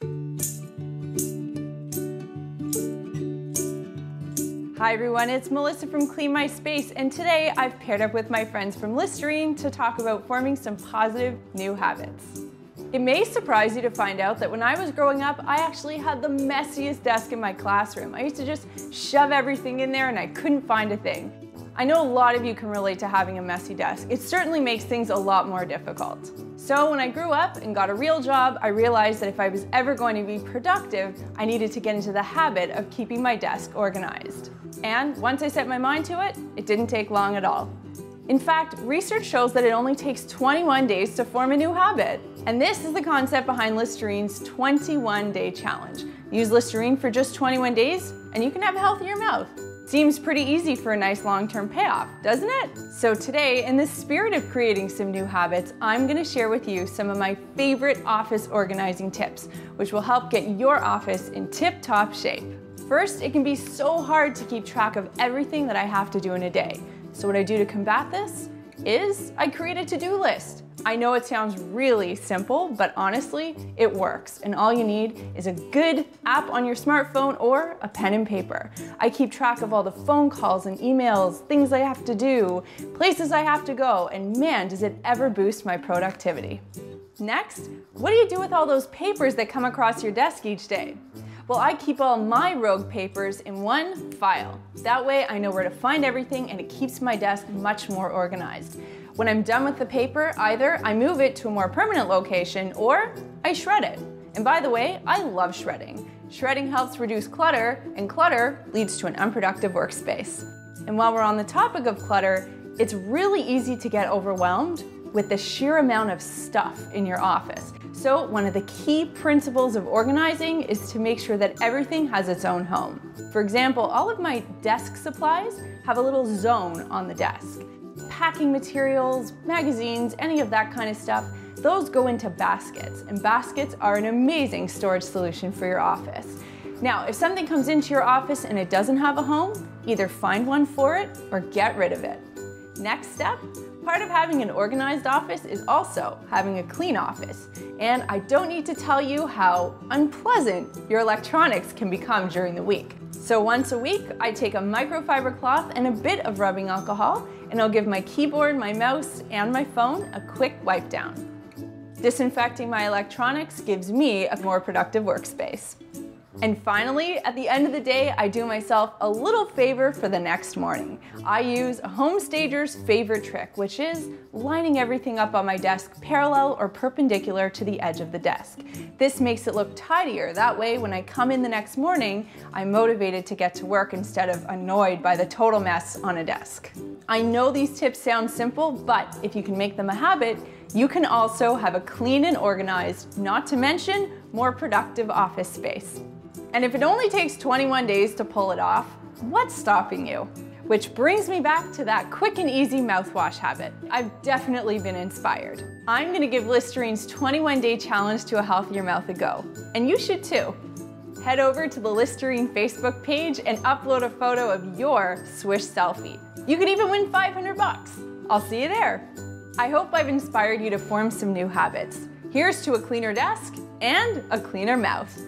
Hi everyone, it's Melissa from Clean My Space, and today I've paired up with my friends from Listerine to talk about forming some positive new habits. It may surprise you to find out that when I was growing up, I actually had the messiest desk in my classroom. I used to just shove everything in there and I couldn't find a thing. I know a lot of you can relate to having a messy desk. It certainly makes things a lot more difficult. So when I grew up and got a real job, I realized that if I was ever going to be productive, I needed to get into the habit of keeping my desk organized. And once I set my mind to it, it didn't take long at all. In fact, research shows that it only takes 21 days to form a new habit. And this is the concept behind Listerine's 21-day challenge. Use Listerine for just 21 days and you can have a healthier mouth. Seems pretty easy for a nice long-term payoff, doesn't it? So today, in the spirit of creating some new habits, I'm going to share with you some of my favorite office organizing tips, which will help get your office in tip-top shape. First, it can be so hard to keep track of everything that I have to do in a day. So what I do to combat this is I create a to-do list. I know it sounds really simple, but honestly, it works. And all you need is a good app on your smartphone or a pen and paper. I keep track of all the phone calls and emails, things I have to do, places I have to go, and man, does it ever boost my productivity. Next, what do you do with all those papers that come across your desk each day? Well, I keep all my rogue papers in one file. That way I know where to find everything and it keeps my desk much more organized. When I'm done with the paper, either I move it to a more permanent location or I shred it. And by the way, I love shredding. Shredding helps reduce clutter, and clutter leads to an unproductive workspace. And while we're on the topic of clutter, it's really easy to get overwhelmed with the sheer amount of stuff in your office. So one of the key principles of organizing is to make sure that everything has its own home. For example, all of my desk supplies have a little zone on the desk. Packing materials, magazines, any of that kind of stuff, those go into baskets, and baskets are an amazing storage solution for your office. Now, if something comes into your office and it doesn't have a home, either find one for it or get rid of it. Next step, part of having an organized office is also having a clean office. And I don't need to tell you how unpleasant your electronics can become during the week. So once a week, I take a microfiber cloth and a bit of rubbing alcohol, and I'll give my keyboard, my mouse, and my phone a quick wipe down. Disinfecting my electronics gives me a more productive workspace. And finally, at the end of the day, I do myself a little favor for the next morning. I use a home stager's favorite trick, which is lining everything up on my desk parallel or perpendicular to the edge of the desk. This makes it look tidier. That way, when I come in the next morning, I'm motivated to get to work instead of annoyed by the total mess on a desk. I know these tips sound simple, but if you can make them a habit, you can also have a clean and organized, not to mention more productive office space. And if it only takes 21 days to pull it off, what's stopping you? Which brings me back to that quick and easy mouthwash habit. I've definitely been inspired. I'm gonna give Listerine's 21-day challenge to a healthier mouth a go. And you should too. Head over to the Listerine Facebook page and upload a photo of your swish selfie. You could even win 500 bucks. I'll see you there. I hope I've inspired you to form some new habits. Here's to a cleaner desk and a cleaner mouth.